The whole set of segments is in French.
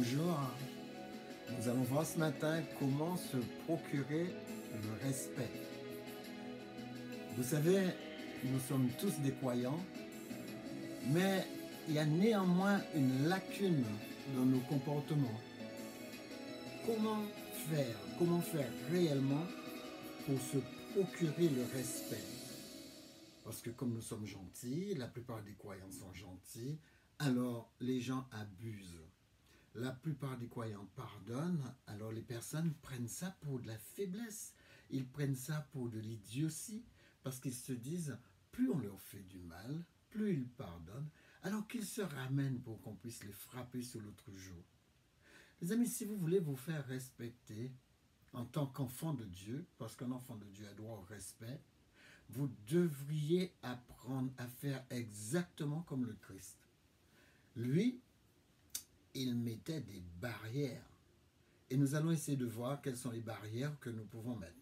Bonjour, nous allons voir ce matin comment se procurer le respect. Vous savez, nous sommes tous des croyants, mais il y a néanmoins une lacune dans nos comportements. Comment faire réellement pour se procurer le respect? Parce que comme nous sommes gentils, la plupart des croyants sont gentils, alors les gens abusent. La plupart des croyants pardonnent, alors les personnes prennent ça pour de la faiblesse. Ils prennent ça pour de l'idiotie, parce qu'ils se disent, plus on leur fait du mal, plus ils pardonnent, alors qu'ils se ramènent pour qu'on puisse les frapper sur l'autre jour. Les amis, si vous voulez vous faire respecter en tant qu'enfant de Dieu, parce qu'un enfant de Dieu a droit au respect, vous devriez apprendre à faire exactement comme le Christ. Lui, il mettait des barrières. Et nous allons essayer de voir quelles sont les barrières que nous pouvons mettre.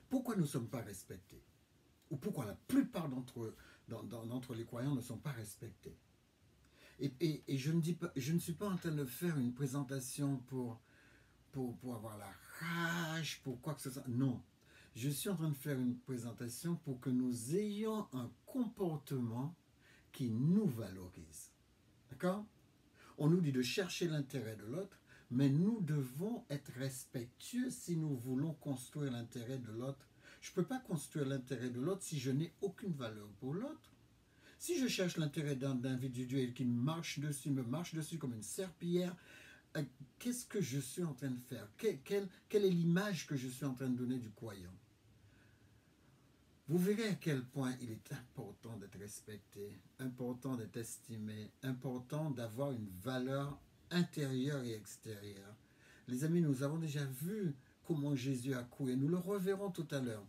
Pourquoi nous ne sommes pas respectés? Ou pourquoi la plupart d'entre les croyants ne sont pas respectés? Et je ne suis pas en train de faire une présentation pour avoir la rage, pour quoi que ce soit. Non. Je suis en train de faire une présentation pour que nous ayons un comportement qui nous valorise. D'accord? On nous dit de chercher l'intérêt de l'autre, mais nous devons être respectueux si nous voulons construire l'intérêt de l'autre. Je ne peux pas construire l'intérêt de l'autre si je n'ai aucune valeur pour l'autre. Si je cherche l'intérêt d'un individu qui me marche dessus comme une serpillière, qu'est-ce que je suis en train de faire? Quelle est l'image que je suis en train de donner du croyant? Vous verrez à quel point il est important d'être respecté, important d'être estimé, important d'avoir une valeur intérieure et extérieure. Les amis, nous avons déjà vu comment Jésus a couru, nous le reverrons tout à l'heure.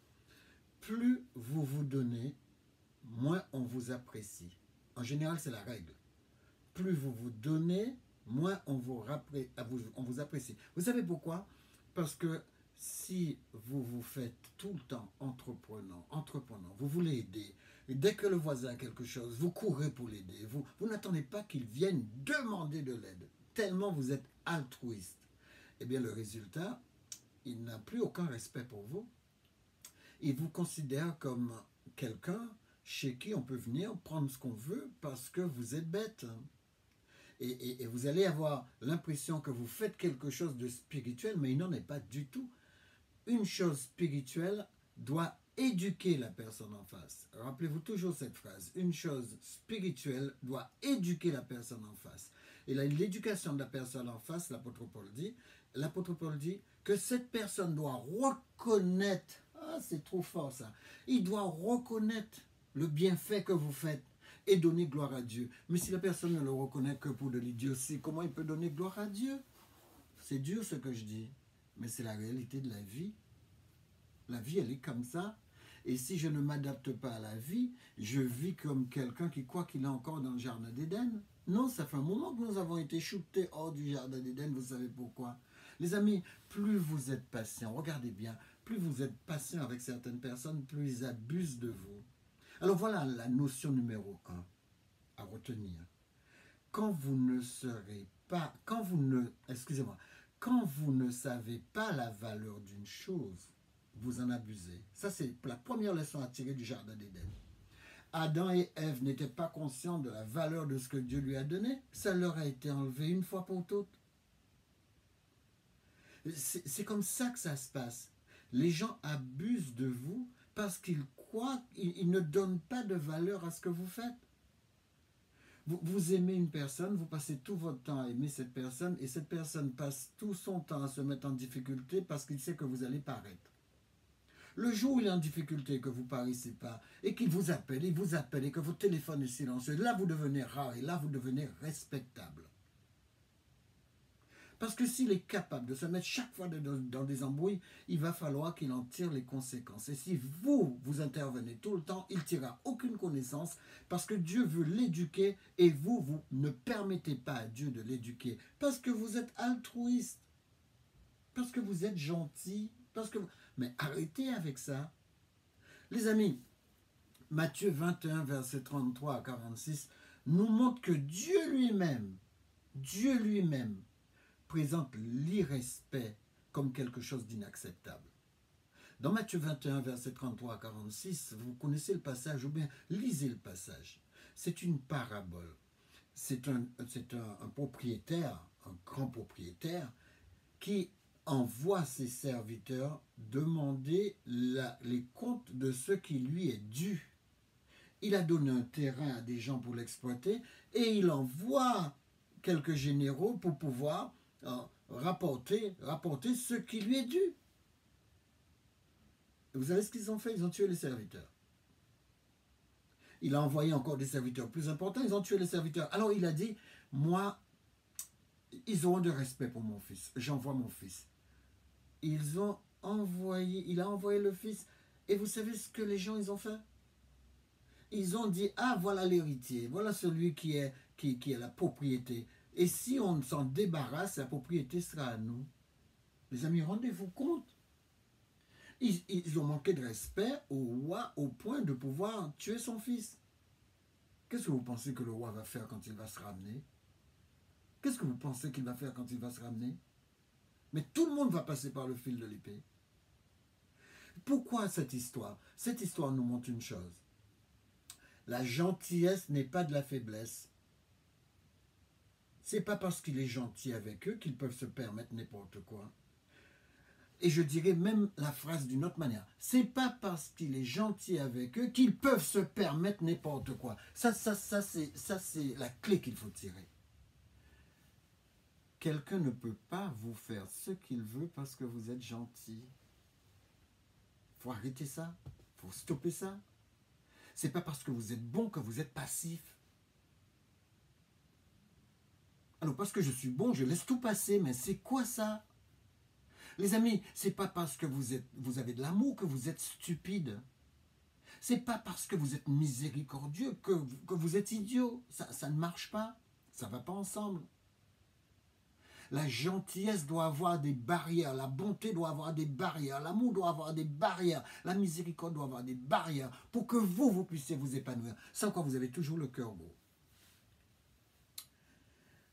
Plus vous vous donnez, moins on vous apprécie. En général, c'est la règle. Plus vous vous donnez, moins on vous apprécie. Vous savez pourquoi? Parce que si vous vous faites tout le temps entreprenant, vous voulez aider, et dès que le voisin a quelque chose, vous courez pour l'aider, vous n'attendez pas qu'il vienne demander de l'aide, tellement vous êtes altruiste. Eh bien, le résultat, il n'a plus aucun respect pour vous. Il vous considère comme quelqu'un chez qui on peut venir prendre ce qu'on veut parce que vous êtes bête. Et vous allez avoir l'impression que vous faites quelque chose de spirituel, mais il n'en est pas du tout. Une chose spirituelle doit éduquer la personne en face. Rappelez-vous toujours cette phrase. Une chose spirituelle doit éduquer la personne en face. Et l'éducation de la personne en face, l'apôtre Paul dit que cette personne doit reconnaître, c'est trop fort ça, il doit reconnaître le bienfait que vous faites et donner gloire à Dieu. Mais si la personne ne le reconnaît que pour de l'idiotie, comment il peut donner gloire à Dieu? C'est dur ce que je dis, mais c'est la réalité de la vie. La vie, elle est comme ça. Et si je ne m'adapte pas à la vie, je vis comme quelqu'un qui croit qu'il est encore dans le jardin d'Éden. Non, ça fait un moment que nous avons été shootés hors du jardin d'Éden, vous savez pourquoi? Les amis, plus vous êtes patient, regardez bien, plus vous êtes patient avec certaines personnes, plus ils abusent de vous. Alors voilà la notion numéro 1 à retenir. Quand vous ne savez pas la valeur d'une chose, vous en abusez. Ça, c'est la première leçon à tirer du jardin d'Éden. Adam et Ève n'étaient pas conscients de la valeur de ce que Dieu lui a donné. Ça leur a été enlevé une fois pour toutes. C'est comme ça que ça se passe. Les gens abusent de vous parce qu'ils croient, ils ne donnent pas de valeur à ce que vous faites. Vous aimez une personne, vous passez tout votre temps à aimer cette personne et cette personne passe tout son temps à se mettre en difficulté parce qu'il sait que vous allez paraître. Le jour où il est en difficulté, que vous ne paraissez pas et qu'il vous appelle, il vous appelle et que votre téléphone est silencieux, là vous devenez rare et là vous devenez respectable. Parce que s'il est capable de se mettre chaque fois dans des embrouilles, il va falloir qu'il en tire les conséquences. Et si vous intervenez tout le temps, il ne tirera aucune connaissance parce que Dieu veut l'éduquer et vous ne permettez pas à Dieu de l'éduquer. Parce que vous êtes altruiste, parce que vous êtes gentil, mais arrêtez avec ça. Les amis, Matthieu 21, verset 33 à 46, nous montre que Dieu lui-même Dieu lui-même présente l'irrespect comme quelque chose d'inacceptable. Dans Matthieu 21, verset 33 à 46, vous connaissez le passage, ou bien lisez le passage. C'est une parabole. C'est un propriétaire, un grand propriétaire, qui envoie ses serviteurs demander les comptes de ce qui lui est dû. Il a donné un terrain à des gens pour l'exploiter et il envoie quelques généraux pour pouvoir rapporter ce qui lui est dû. Et vous savez ce qu'ils ont fait? Ils ont tué les serviteurs. Il a envoyé encore des serviteurs plus importants, ils ont tué les serviteurs. Alors il a dit, moi, ils auront de respect pour mon fils. J'envoie mon fils. Il a envoyé le fils. Et vous savez ce que les gens ils ont fait? Ils ont dit, ah voilà l'héritier, voilà celui qui est la propriété. Et si on s'en débarrasse, la propriété sera à nous. Les amis, rendez-vous compte. Ils ont manqué de respect au roi au point de pouvoir tuer son fils. Qu'est-ce que vous pensez que le roi va faire quand il va se ramener? Qu'est-ce que vous pensez qu'il va faire quand il va se ramener? Mais tout le monde va passer par le fil de l'épée. Pourquoi cette histoire? Cette histoire nous montre une chose. La gentillesse n'est pas de la faiblesse. C'est pas parce qu'il est gentil avec eux qu'ils peuvent se permettre n'importe quoi. Et je dirais même la phrase d'une autre manière. C'est pas parce qu'il est gentil avec eux qu'ils peuvent se permettre n'importe quoi. Ça c'est la clé qu'il faut tirer. Quelqu'un ne peut pas vous faire ce qu'il veut parce que vous êtes gentil. Il faut arrêter ça. Il faut stopper ça. C'est pas parce que vous êtes bon que vous êtes passif. Alors parce que je suis bon, je laisse tout passer, mais c'est quoi ça? Les amis, c'est pas parce que vous avez de l'amour que vous êtes stupide. C'est pas parce que vous êtes miséricordieux que vous êtes idiot. Ça ne marche pas. Ça ne va pas ensemble. La gentillesse doit avoir des barrières, la bonté doit avoir des barrières, l'amour doit avoir des barrières, la miséricorde doit avoir des barrières pour que vous puissiez vous épanouir. Sans quoi vous avez toujours le cœur gros.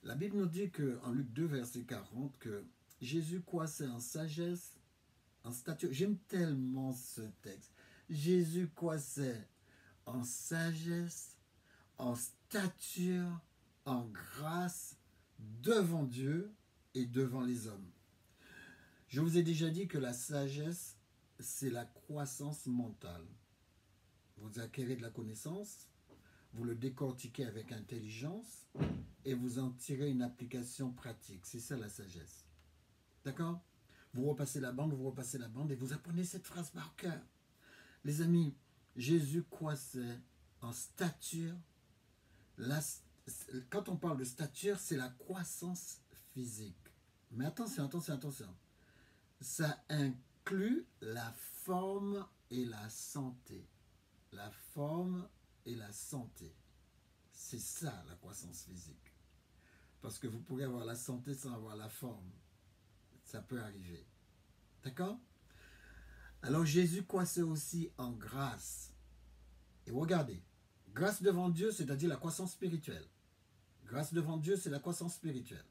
La Bible nous dit en Luc 2, verset 40, que Jésus croissait en sagesse, en stature. J'aime tellement ce texte. Jésus croissait en sagesse, en stature, en grâce, devant Dieu et devant les hommes. Je vous ai déjà dit que la sagesse, c'est la croissance mentale. Vous acquérez de la connaissance, vous le décortiquez avec intelligence et vous en tirez une application pratique. C'est ça la sagesse. D'accord? Vous repassez la bande et vous apprenez cette phrase par cœur. Les amis, Jésus croissait en stature. Quand on parle de stature, c'est la croissance physique. Mais attention. Ça inclut la forme et la santé. La forme et la santé. C'est ça la croissance physique. Parce que vous pourrez avoir la santé sans avoir la forme. Ça peut arriver. D'accord? Alors Jésus croissait aussi en grâce. Et regardez, grâce devant Dieu, c'est-à-dire la croissance spirituelle. Grâce devant Dieu, c'est la croissance spirituelle.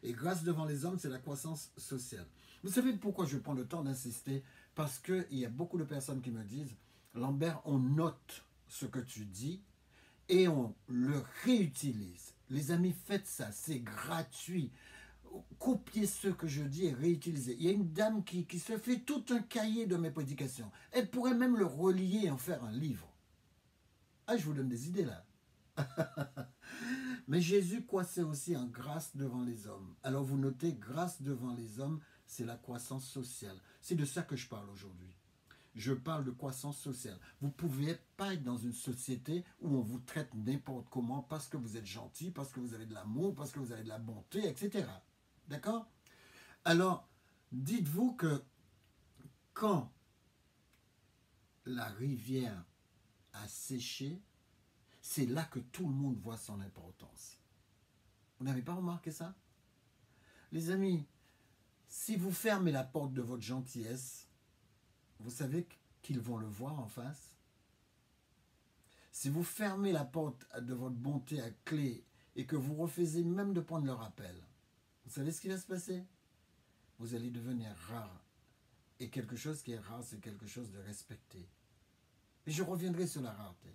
Et grâce devant les hommes, c'est la croissance sociale. Vous savez pourquoi je prends le temps d'insister? Parce qu'il y a beaucoup de personnes qui me disent, Lambert, on note ce que tu dis et on le réutilise. Les amis, faites ça, c'est gratuit. Copiez ce que je dis et réutilisez. Il y a une dame qui se fait tout un cahier de mes prédications. Elle pourrait même le relier et en faire un livre. Ah, je vous donne des idées là. Mais Jésus croissait aussi en grâce devant les hommes. Alors vous notez, grâce devant les hommes, c'est la croissance sociale. C'est de ça que je parle aujourd'hui. Je parle de croissance sociale. Vous ne pouvez pas être dans une société où on vous traite n'importe comment parce que vous êtes gentil, parce que vous avez de l'amour, parce que vous avez de la bonté, etc. D'accord? Alors, dites-vous que quand la rivière a séché, c'est là que tout le monde voit son importance. Vous n'avez pas remarqué ça? Les amis, si vous fermez la porte de votre gentillesse, vous savez qu'ils vont le voir en face. Si vous fermez la porte de votre bonté à clé et que vous refusez même de prendre leur appel, vous savez ce qui va se passer? Vous allez devenir rare. Et quelque chose qui est rare, c'est quelque chose de respecté. Et je reviendrai sur la rareté.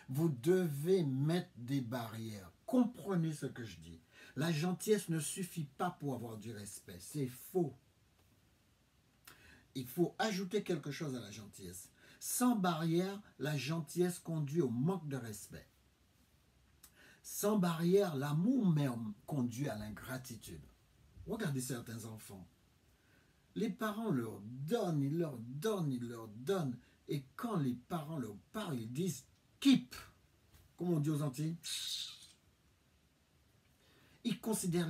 Vous devez mettre des barrières. Comprenez ce que je dis. La gentillesse ne suffit pas pour avoir du respect. C'est faux. Il faut ajouter quelque chose à la gentillesse. Sans barrière, la gentillesse conduit au manque de respect. Sans barrière, l'amour même conduit à l'ingratitude. Regardez certains enfants. Les parents leur donnent, ils leur donnent, ils leur donnent. Et quand les parents leur parlent, ils disent « keep ». Comme on dit aux Antilles. Ils considèrent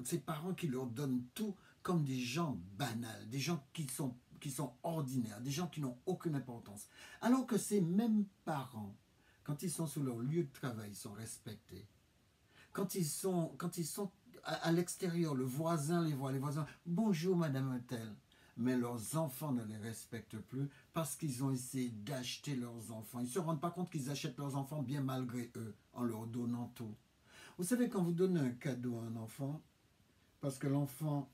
ces parents qui leur donnent tout comme des gens banals, des gens qui sont ordinaires, des gens qui n'ont aucune importance. Alors que ces mêmes parents, quand ils sont sur leur lieu de travail, ils sont respectés. Quand ils sont à l'extérieur, le voisin les voit, les voisins, bonjour madame un-tel. Mais leurs enfants ne les respectent plus parce qu'ils ont essayé d'acheter leurs enfants. Ils ne se rendent pas compte qu'ils achètent leurs enfants bien malgré eux, en leur donnant tout. Vous savez, quand vous donnez un cadeau à un enfant, parce que l'enfant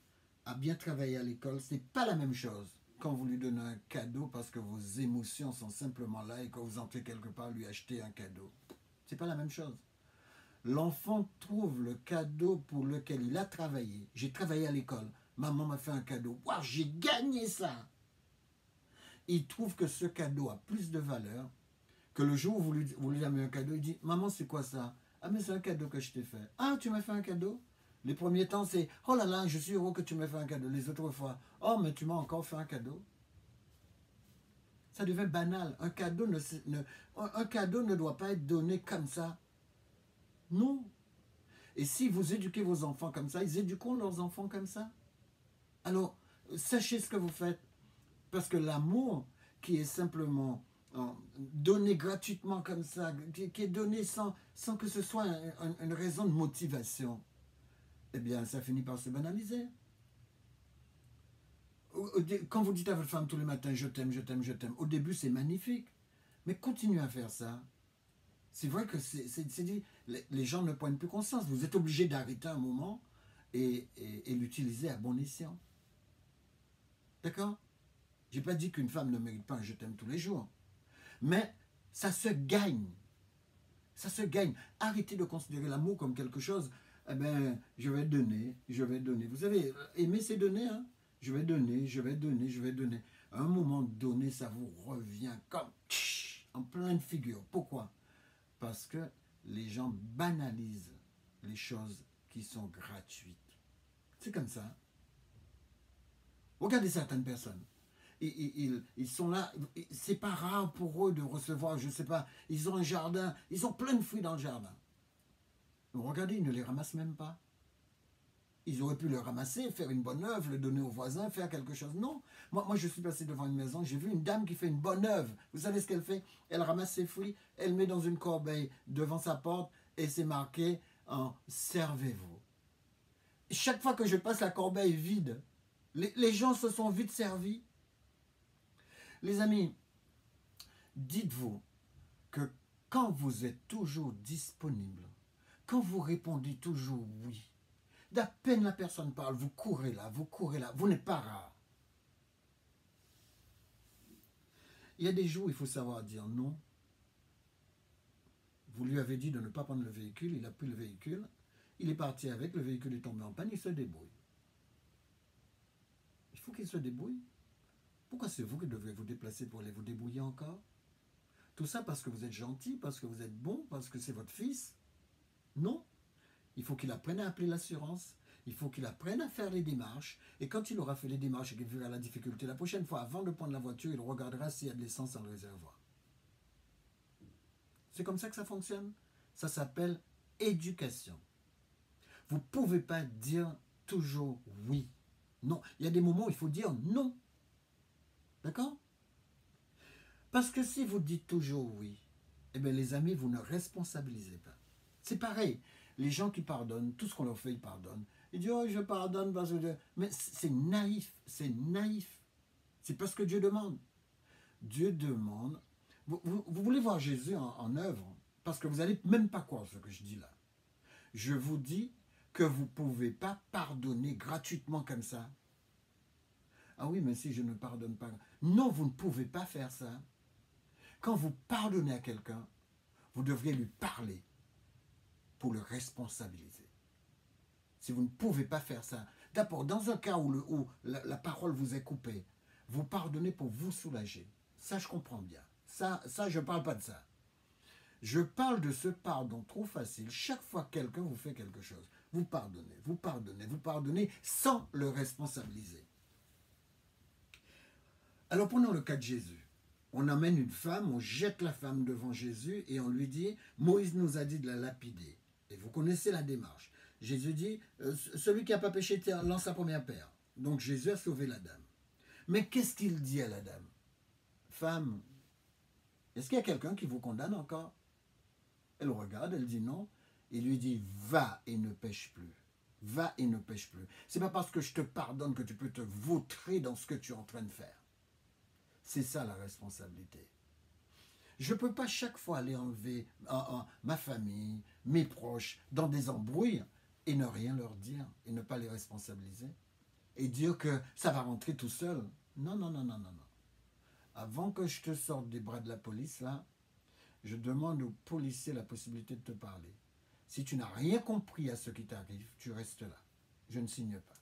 a bien travaillé à l'école, ce n'est pas la même chose quand vous lui donnez un cadeau parce que vos émotions sont simplement là et que vous entrez quelque part lui acheter un cadeau. Ce n'est pas la même chose. L'enfant trouve le cadeau pour lequel il a travaillé. J'ai travaillé à l'école. Maman m'a fait un cadeau. Waouh, j'ai gagné ça. Il trouve que ce cadeau a plus de valeur que le jour où vous lui avez un cadeau. Il dit, maman, c'est quoi ça? Ah, mais c'est un cadeau que je t'ai fait. Ah, tu m'as fait un cadeau? Les premiers temps, c'est, oh là là, je suis heureux que tu m'aies fait un cadeau. Les autres fois, oh, mais tu m'as encore fait un cadeau. Ça devient banal. Un cadeau ne doit pas être donné comme ça. Non. Et si vous éduquez vos enfants comme ça, ils éduqueront leurs enfants comme ça. Alors, sachez ce que vous faites. Parce que l'amour qui est simplement donné gratuitement comme ça, qui est donné sans que ce soit une raison de motivation, eh bien, ça finit par se banaliser. Quand vous dites à votre femme tous les matins, je t'aime, je t'aime, je t'aime, au début, c'est magnifique. Mais continuez à faire ça. C'est vrai que les gens ne prennent plus conscience. Vous êtes obligé d'arrêter un moment et l'utiliser à bon escient. D'accord? Je n'ai pas dit qu'une femme ne mérite pas un je t'aime tous les jours. Mais ça se gagne. Ça se gagne. Arrêtez de considérer l'amour comme quelque chose, eh bien, je vais donner, je vais donner. Vous savez, aimer, c'est donner, hein? Je vais donner, je vais donner, je vais donner. À un moment donné, ça vous revient comme en pleine figure. Pourquoi? Parce que les gens banalisent les choses qui sont gratuites. C'est comme ça. Regardez certaines personnes. Ils sont là, c'est pas rare pour eux de recevoir, je sais pas, ils ont un jardin, ils ont plein de fruits dans le jardin. Donc regardez, ils ne les ramassent même pas. Ils auraient pu le ramasser, faire une bonne œuvre, le donner aux voisins, faire quelque chose. Non. Moi, je suis passé devant une maison, j'ai vu une dame qui fait une bonne œuvre. Vous savez ce qu'elle fait? Elle ramasse ses fruits, elle met dans une corbeille devant sa porte et c'est marqué en « servez-vous ». Chaque fois que je passe, la corbeille est vide. Les gens se sont vite servis. Les amis, dites-vous que quand vous êtes toujours disponible, quand vous répondez toujours oui, d'à peine la personne parle, vous courez là, vous n'êtes pas rare. Il y a des jours où il faut savoir dire non. Vous lui avez dit de ne pas prendre le véhicule, il a pris le véhicule, il est parti avec, le véhicule est tombé en panne, il se débrouille. Il faut qu'il se débrouille. Pourquoi c'est vous qui devrez vous déplacer pour aller vous débrouiller encore? Tout ça parce que vous êtes gentil, parce que vous êtes bon, parce que c'est votre fils? Non. Il faut qu'il apprenne à appeler l'assurance. Il faut qu'il apprenne à faire les démarches. Et quand il aura fait les démarches et qu'il verra la difficulté, la prochaine fois, avant de prendre la voiture, il regardera s'il y a de l'essence dans le réservoir. C'est comme ça que ça fonctionne. Ça s'appelle éducation. Vous ne pouvez pas dire toujours oui. Non. Il y a des moments où il faut dire non. D'accord? Parce que si vous dites toujours oui, eh bien les amis, vous ne responsabilisez pas. C'est pareil. Les gens qui pardonnent, tout ce qu'on leur fait, ils pardonnent. Ils disent, oh, je pardonne parce que... Mais c'est naïf, c'est naïf. C'est pas ce que Dieu demande. Dieu demande... Vous voulez voir Jésus en œuvre, parce que vous n'allez même pas croire ce que je dis là. je vous dis que vous ne pouvez pas pardonner gratuitement comme ça. Ah oui, mais si je ne pardonne pas. Non, vous ne pouvez pas faire ça. Quand vous pardonnez à quelqu'un, vous devriez lui parler pour le responsabiliser. Si vous ne pouvez pas faire ça, d'abord, dans un cas où la parole vous est coupée, vous pardonnez pour vous soulager. Ça, je comprends bien. Ça je ne parle pas de ça. Je parle de ce pardon trop facile. Chaque fois que quelqu'un vous fait quelque chose, vous pardonnez, vous pardonnez, vous pardonnez sans le responsabiliser. Alors prenons le cas de Jésus. On amène une femme, on jette la femme devant Jésus et on lui dit, Moïse nous a dit de la lapider. Et vous connaissez la démarche. Jésus dit, celui qui n'a pas péché lance sa première pierre. Donc Jésus a sauvé la dame. Mais qu'est-ce qu'il dit à la dame? Femme, est-ce qu'il y a quelqu'un qui vous condamne encore? Elle regarde, elle dit non. Il lui dit, va et ne pêche plus. Va et ne pêche plus. C'est pas parce que je te pardonne que tu peux te vautrer dans ce que tu es en train de faire. C'est ça la responsabilité. Je ne peux pas chaque fois aller enlever ma famille, mes proches, dans des embrouilles et ne rien leur dire et ne pas les responsabiliser. Et dire que ça va rentrer tout seul. Non, non, non, non, non, non. Avant que je te sorte des bras de la police, là, je demande aux policiers la possibilité de te parler. Si tu n'as rien compris à ce qui t'arrive, tu restes là. Je ne signe pas.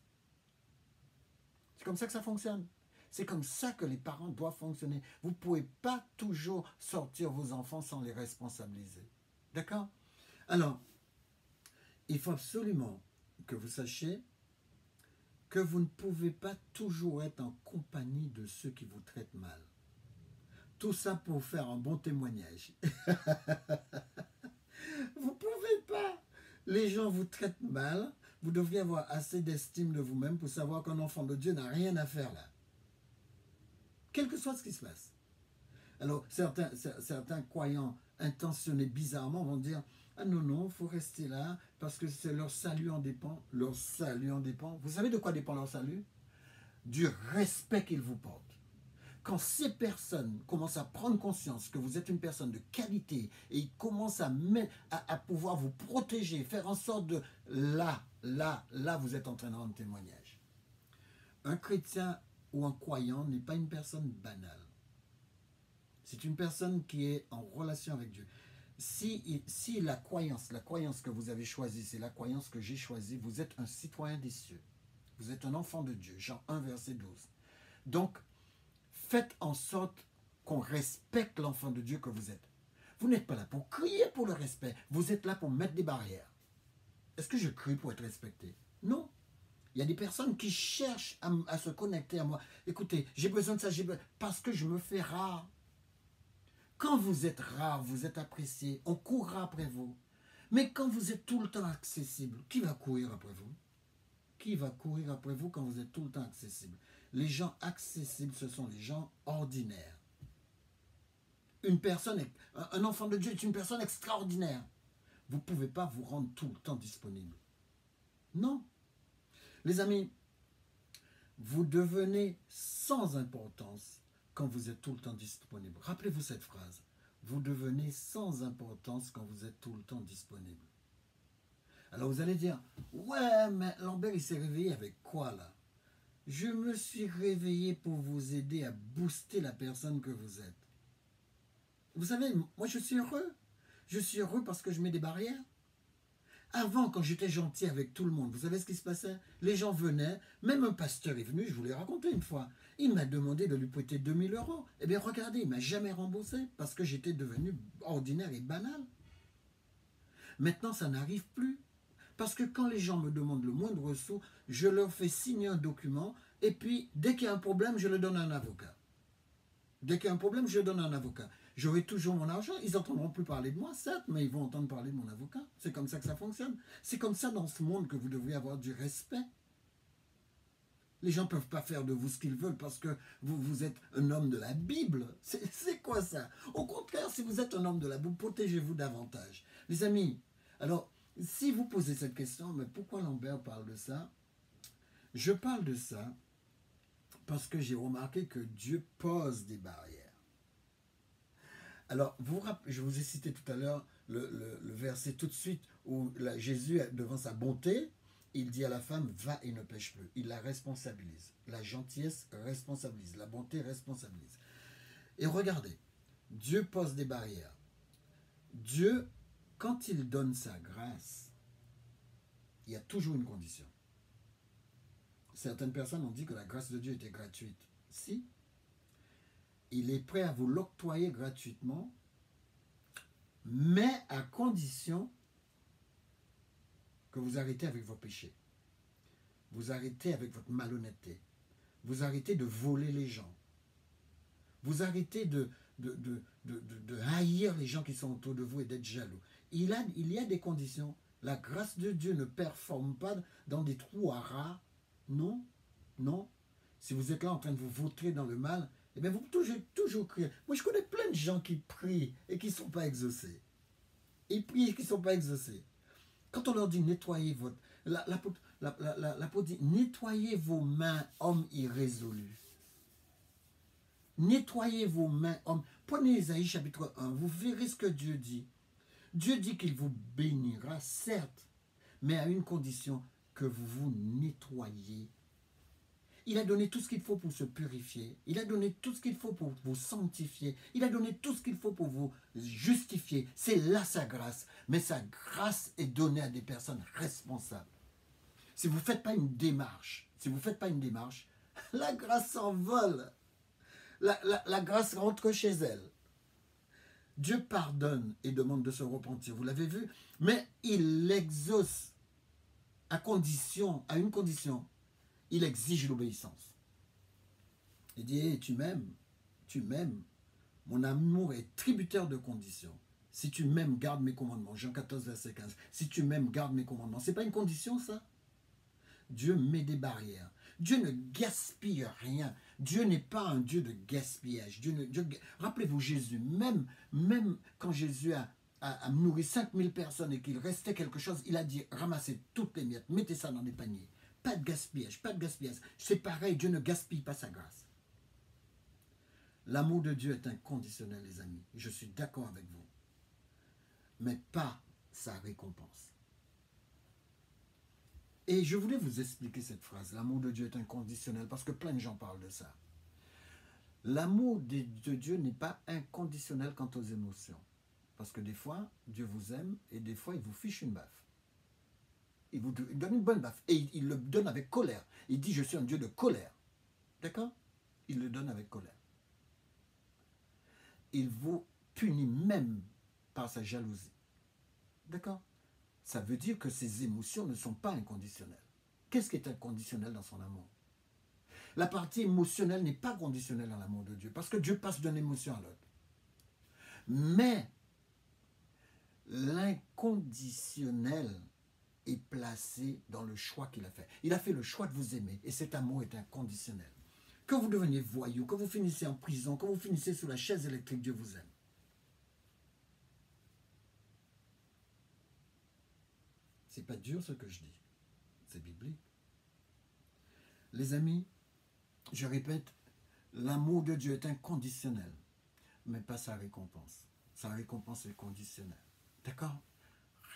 C'est comme ça que ça fonctionne. C'est comme ça que les parents doivent fonctionner. Vous ne pouvez pas toujours sortir vos enfants sans les responsabiliser. D'accord? Alors, il faut absolument que vous sachiez que vous ne pouvez pas toujours être en compagnie de ceux qui vous traitent mal. Tout ça pour faire un bon témoignage. Vous ne pouvez pas. Les gens vous traitent mal. Vous devriez avoir assez d'estime de vous-même pour savoir qu'un enfant de Dieu n'a rien à faire là. Quel que soit ce qui se passe. Alors, certains croyants intentionnés bizarrement vont dire « Ah non, non, il faut rester là parce que c'est leur salut en dépend. » Leur salut en dépend. Vous savez de quoi dépend leur salut? Du respect qu'ils vous portent. Quand ces personnes commencent à prendre conscience que vous êtes une personne de qualité et ils commencent à pouvoir vous protéger, faire en sorte de là, vous êtes en train de rendre témoignage. Un chrétien ou un croyant n'est pas une personne banale. C'est une personne qui est en relation avec Dieu. Si la croyance que vous avez choisie, c'est la croyance que j'ai choisie, vous êtes un citoyen des cieux. Vous êtes un enfant de Dieu. Jean 1, verset 12. Donc, faites en sorte qu'on respecte l'enfant de Dieu que vous êtes. Vous n'êtes pas là pour crier pour le respect. Vous êtes là pour mettre des barrières. Est-ce que je crie pour être respecté? Non. Il y a des personnes qui cherchent à se connecter à moi. Écoutez, j'ai besoin de ça, parce que je me fais rare. Quand vous êtes rare, vous êtes apprécié, on courra après vous. Mais quand vous êtes tout le temps accessible, qui va courir après vous? Qui va courir après vous quand vous êtes tout le temps accessible? Les gens accessibles, ce sont les gens ordinaires. Un enfant de Dieu est une personne extraordinaire. Vous ne pouvez pas vous rendre tout le temps disponible. Non. Les amis, vous devenez sans importance quand vous êtes tout le temps disponible. Rappelez-vous cette phrase. Vous devenez sans importance quand vous êtes tout le temps disponible. Alors vous allez dire, ouais, mais Lambert, il s'est réveillé avec quoi là? Je me suis réveillé pour vous aider à booster la personne que vous êtes. Vous savez, moi je suis heureux. Je suis heureux parce que je mets des barrières. Avant, quand j'étais gentil avec tout le monde, vous savez ce qui se passait? Les gens venaient, même un pasteur est venu, je vous l'ai raconté une fois. Il m'a demandé de lui prêter 2000 €. Eh bien, regardez, il ne m'a jamais remboursé parce que j'étais devenu ordinaire et banal. Maintenant, ça n'arrive plus. Parce que quand les gens me demandent le moindre sou, je leur fais signer un document et puis, dès qu'il y a un problème, je le donne à un avocat. Dès qu'il y a un problème, je donne à un avocat. J'aurai toujours mon argent. Ils n'entendront plus parler de moi, certes, mais ils vont entendre parler de mon avocat. C'est comme ça que ça fonctionne. C'est comme ça dans ce monde que vous devriez avoir du respect. Les gens ne peuvent pas faire de vous ce qu'ils veulent parce que vous êtes un homme de la Bible. C'est quoi ça? Au contraire, si vous êtes un homme de la Bible, protégez-vous davantage. Les amis, alors, si vous posez cette question, mais pourquoi Lambert parle de ça? Je parle de ça parce que j'ai remarqué que Dieu pose des barrières. Alors, je vous ai cité tout à l'heure le verset tout de suite où Jésus, devant sa bonté, il dit à la femme, va et ne pêche plus. Il la responsabilise. La gentillesse responsabilise. La bonté responsabilise. Et regardez, Dieu pose des barrières. Dieu, quand il donne sa grâce, il y a toujours une condition. Certaines personnes ont dit que la grâce de Dieu était gratuite. Si, il est prêt à vous l'octroyer gratuitement, mais à condition que vous arrêtez avec vos péchés. Vous arrêtez avec votre malhonnêteté. Vous arrêtez de voler les gens. Vous arrêtez de haïr les gens qui sont autour de vous et d'être jaloux. Il y a des conditions. La grâce de Dieu ne performe pas dans des trous à rats. Non, non. Si vous êtes là en train de vous vautrer dans le mal, eh bien vous pouvez toujours crier. Moi, je connais plein de gens qui prient et qui ne sont pas exaucés. Ils prient et qui ne sont pas exaucés. Quand on leur dit nettoyez votre... L'apôtre dit nettoyez vos mains, hommes irrésolus. Nettoyez vos mains, hommes. Prenez Ésaïe chapitre 1, vous verrez ce que Dieu dit. Dieu dit qu'il vous bénira, certes, mais à une condition, que vous vous nettoyez. Il a donné tout ce qu'il faut pour se purifier. Il a donné tout ce qu'il faut pour vous sanctifier. Il a donné tout ce qu'il faut pour vous justifier. C'est là sa grâce. Mais sa grâce est donnée à des personnes responsables. Si vous ne faites pas une démarche, la grâce s'envole. La grâce rentre chez elle. Dieu pardonne et demande de se repentir. Vous l'avez vu? Mais il l'exauce à une condition. Il exige l'obéissance. Il dit, hey, tu m'aimes. Mon amour est tributaire de conditions. Si tu m'aimes, garde mes commandements. Jean 14, verset 15. Si tu m'aimes, garde mes commandements. Ce n'est pas une condition, ça? Dieu met des barrières. Dieu ne gaspille rien. Dieu n'est pas un Dieu de gaspillage. Rappelez-vous Jésus, même quand Jésus a nourri 5000 personnes et qu'il restait quelque chose, il a dit, ramassez toutes les miettes, mettez ça dans des paniers. Pas de gaspillage, pas de gaspillage. C'est pareil, Dieu ne gaspille pas sa grâce. L'amour de Dieu est inconditionnel, les amis. Je suis d'accord avec vous. Mais pas sa récompense. Et je voulais vous expliquer cette phrase. L'amour de Dieu est inconditionnel parce que plein de gens parlent de ça. L'amour de Dieu n'est pas inconditionnel quant aux émotions. Parce que des fois, Dieu vous aime et des fois, il vous fiche une baffe. Il vous donne une bonne baffe. Et il le donne avec colère. Il dit, je suis un Dieu de colère. D'accord? Il le donne avec colère. Il vous punit même par sa jalousie. D'accord? Ça veut dire que ses émotions ne sont pas inconditionnelles. Qu'est-ce qui est inconditionnel dans son amour? La partie émotionnelle n'est pas conditionnelle dans l'amour de Dieu, parce que Dieu passe d'une émotion à l'autre. Mais l'inconditionnel est placé dans le choix qu'il a fait. Il a fait le choix de vous aimer, et cet amour est inconditionnel. Que vous deveniez voyou, que vous finissez en prison, que vous finissez sous la chaise électrique, Dieu vous aime. C'est pas dur ce que je dis, c'est biblique. Les amis, je répète, l'amour de Dieu est inconditionnel, mais pas sa récompense. Sa récompense est conditionnelle. D'accord?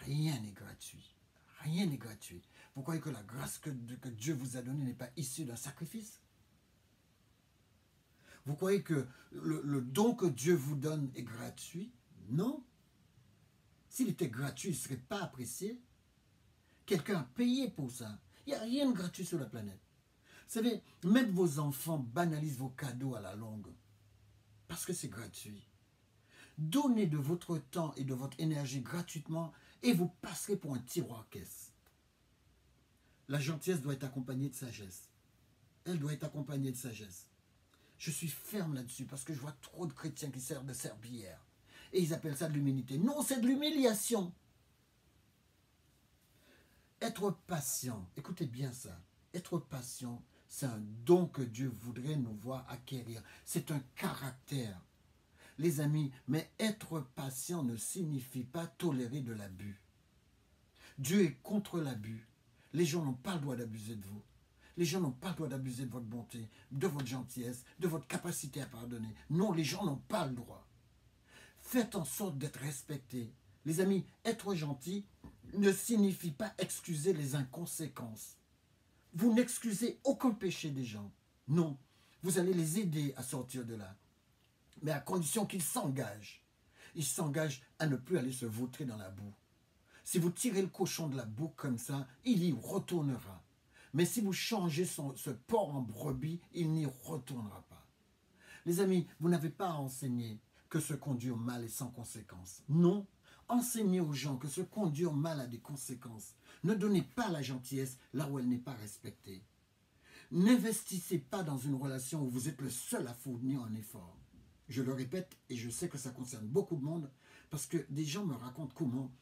Rien n'est gratuit. Rien n'est gratuit. Vous croyez que la grâce que Dieu vous a donnée n'est pas issue d'un sacrifice? Vous croyez que le don que Dieu vous donne est gratuit? Non. S'il était gratuit, il ne serait pas apprécié. Quelqu'un a payé pour ça. Il n'y a rien de gratuit sur la planète. Vous savez, même vos enfants banalisent vos cadeaux à la longue. Parce que c'est gratuit. Donnez de votre temps et de votre énergie gratuitement et vous passerez pour un tiroir-caisse. La gentillesse doit être accompagnée de sagesse. Elle doit être accompagnée de sagesse. Je suis ferme là-dessus parce que je vois trop de chrétiens qui servent de serpillière. Et ils appellent ça de l'humilité. Non, c'est de l'humiliation. Être patient, écoutez bien ça. Être patient, c'est un don que Dieu voudrait nous voir acquérir. C'est un caractère. Les amis, mais être patient ne signifie pas tolérer de l'abus. Dieu est contre l'abus. Les gens n'ont pas le droit d'abuser de vous. Les gens n'ont pas le droit d'abuser de votre bonté, de votre gentillesse, de votre capacité à pardonner. Non, les gens n'ont pas le droit. Faites en sorte d'être respectés. Les amis, être gentil ne signifie pas excuser les inconséquences. Vous n'excusez aucun péché des gens. Non, vous allez les aider à sortir de là. Mais à condition qu'ils s'engagent. Ils s'engagent à ne plus aller se vautrer dans la boue. Si vous tirez le cochon de la boue comme ça, il y retournera. Mais si vous changez ce porc en brebis, il n'y retournera pas. Les amis, vous n'avez pas à enseigner que se conduire mal est sans conséquences. Non, enseignez aux gens que se conduire mal a des conséquences. Ne donnez pas la gentillesse là où elle n'est pas respectée. N'investissez pas dans une relation où vous êtes le seul à fournir un effort. Je le répète, et je sais que ça concerne beaucoup de monde, parce que des gens me racontent comment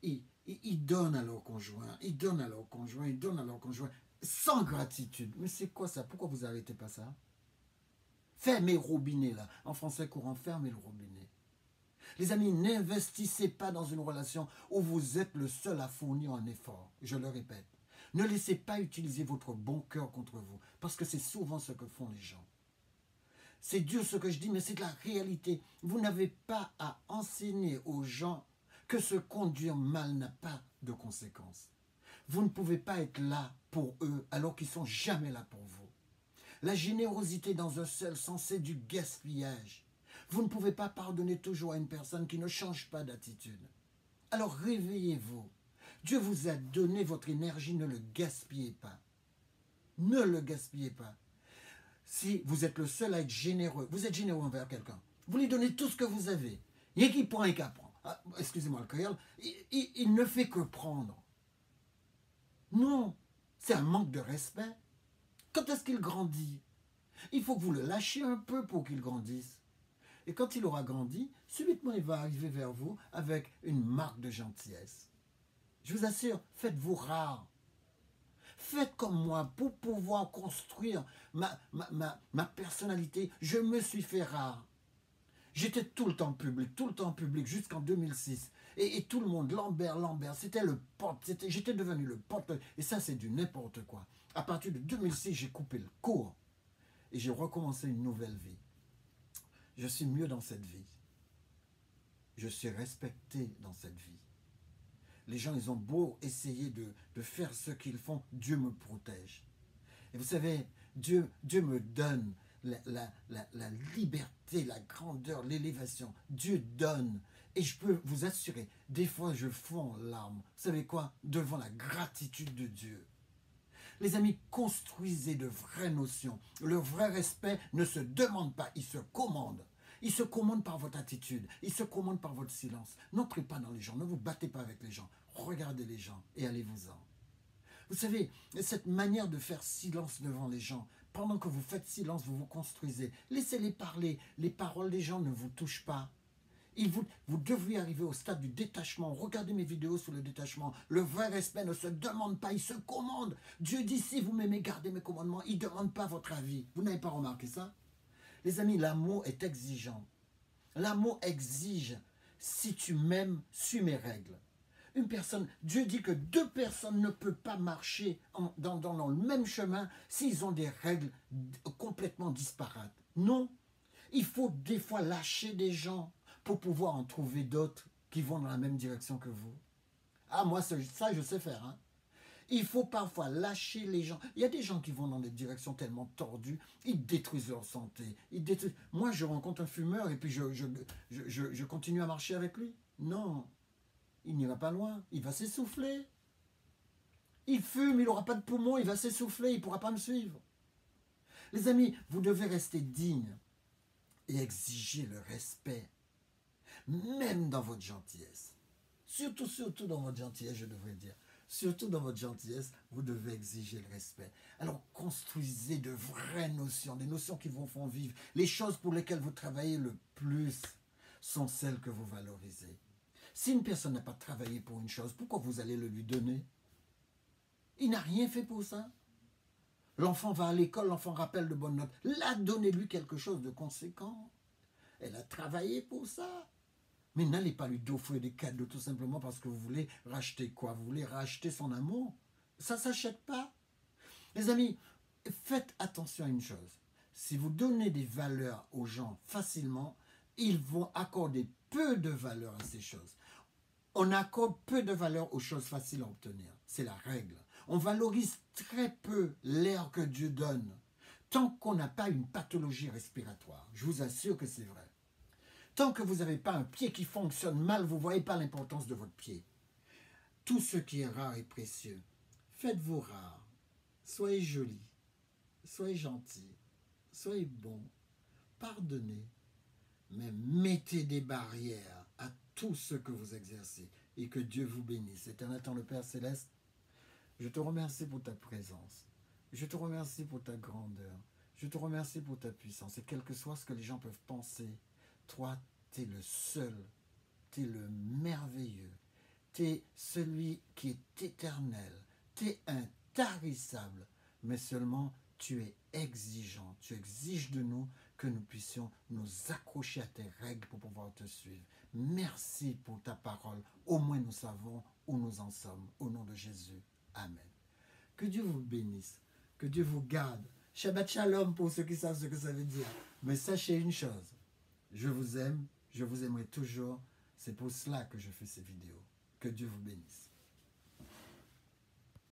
ils donnent à leur conjoint, ils donnent à leur conjoint, ils donnent à leur conjoint, sans gratitude. Mais c'est quoi ça? Pourquoi vous n'arrêtez pas ça? Fermez le robinet là. En français courant, fermez le robinet. Les amis, n'investissez pas dans une relation où vous êtes le seul à fournir un effort. Je le répète. Ne laissez pas utiliser votre bon cœur contre vous, parce que c'est souvent ce que font les gens. C'est dur ce que je dis, mais c'est la réalité. Vous n'avez pas à enseigner aux gens que se conduire mal n'a pas de conséquences. Vous ne pouvez pas être là pour eux alors qu'ils ne sont jamais là pour vous. La générosité dans un seul sens, c'est du gaspillage. Vous ne pouvez pas pardonner toujours à une personne qui ne change pas d'attitude. Alors réveillez-vous. Dieu vous a donné votre énergie, ne le gaspillez pas. Ne le gaspillez pas. Si vous êtes le seul à être généreux, vous êtes généreux envers quelqu'un, vous lui donnez tout ce que vous avez. Il y a qui prend et qui apprend. Ah, excusez-moi le créole, il ne fait que prendre. Non, c'est un manque de respect. Quand est-ce qu'il grandit? Il faut que vous le lâchiez un peu pour qu'il grandisse. Et quand il aura grandi, subitement il va arriver vers vous avec une marque de gentillesse. Je vous assure, faites-vous rare. Faites comme moi pour pouvoir construire ma personnalité. Je me suis fait rare. J'étais tout le temps public jusqu'en 2006. Et tout le monde, Lambert, c'était le pote. J'étais devenu le pote. Et ça, c'est du n'importe quoi. À partir de 2006, j'ai coupé le cours. Et j'ai recommencé une nouvelle vie. Je suis mieux dans cette vie. Je suis respecté dans cette vie. Les gens, ils ont beau essayer de faire ce qu'ils font, Dieu me protège. Et vous savez, Dieu me donne la liberté, la grandeur, l'élévation. Dieu donne. Et je peux vous assurer, des fois je fonds en larmes. Vous savez quoi? Devant la gratitude de Dieu. Les amis, construisez de vraies notions. Le vrai respect ne se demande pas, il se commande. Il se commande par votre attitude, il se commande par votre silence. N'entrez pas dans les gens, ne vous battez pas avec les gens. Regardez les gens et allez-vous-en. Vous savez, cette manière de faire silence devant les gens, pendant que vous faites silence, vous vous construisez. Laissez-les parler, les paroles des gens ne vous touchent pas. Vous devriez arriver au stade du détachement. Regardez mes vidéos sur le détachement. Le vrai respect ne se demande pas, il se commande. Dieu dit, si vous m'aimez, gardez mes commandements. Il ne demande pas votre avis. Vous n'avez pas remarqué ça? Les amis, l'amour est exigeant. L'amour exige, si tu m'aimes, suis mes règles. Une personne, Dieu dit que deux personnes ne peuvent pas marcher dans le même chemin s'ils ont des règles complètement disparates. Non, il faut des fois lâcher des gens pour pouvoir en trouver d'autres qui vont dans la même direction que vous. Ah, moi, ça, je sais faire. Hein. Il faut parfois lâcher les gens. Il y a des gens qui vont dans des directions tellement tordues, ils détruisent leur santé. Moi, je rencontre un fumeur et puis je continue à marcher avec lui. Non, il n'ira pas loin, il va s'essouffler. Il fume, il n'aura pas de poumon, il va s'essouffler, il ne pourra pas me suivre. Les amis, vous devez rester digne et exiger le respect, même dans votre gentillesse. Surtout dans votre gentillesse, je devrais dire. Surtout dans votre gentillesse, vous devez exiger le respect. Alors construisez de vraies notions, des notions qui vous font vivre. Les choses pour lesquelles vous travaillez le plus sont celles que vous valorisez. Si une personne n'a pas travaillé pour une chose, pourquoi vous allez le lui donner? Il n'a rien fait pour ça. L'enfant va à l'école, l'enfant rappelle de bonnes notes. Là, donnez-lui quelque chose de conséquent. Elle a travaillé pour ça. Mais n'allez pas lui offrir des cadeaux tout simplement parce que vous voulez racheter quoi? Vous voulez racheter son amour? Ça ne s'achète pas. Les amis, faites attention à une chose. Si vous donnez des valeurs aux gens facilement, ils vont accorder peu de valeur à ces choses. On accorde peu de valeur aux choses faciles à obtenir. C'est la règle. On valorise très peu l'air que Dieu donne, tant qu'on n'a pas une pathologie respiratoire. Je vous assure que c'est vrai. Tant que vous n'avez pas un pied qui fonctionne mal, vous ne voyez pas l'importance de votre pied. Tout ce qui est rare et précieux, faites-vous rare. Soyez joli, soyez gentil, soyez bon, pardonnez, mais mettez des barrières à tout ce que vous exercez et que Dieu vous bénisse. Éternel, le Père Céleste, je te remercie pour ta présence. Je te remercie pour ta grandeur. Je te remercie pour ta puissance. Et quel que soit ce que les gens peuvent penser, toi, tu es le seul, tu es le merveilleux, tu es celui qui est éternel, tu es intarissable, mais seulement tu es exigeant. Tu exiges de nous que nous puissions nous accrocher à tes règles pour pouvoir te suivre. Merci pour ta parole. Au moins nous savons où nous en sommes. Au nom de Jésus. Amen. Que Dieu vous bénisse. Que Dieu vous garde. Shabbat Shalom pour ceux qui savent ce que ça veut dire. Mais sachez une chose. Je vous aime. Je vous aimerai toujours. C'est pour cela que je fais ces vidéos. Que Dieu vous bénisse.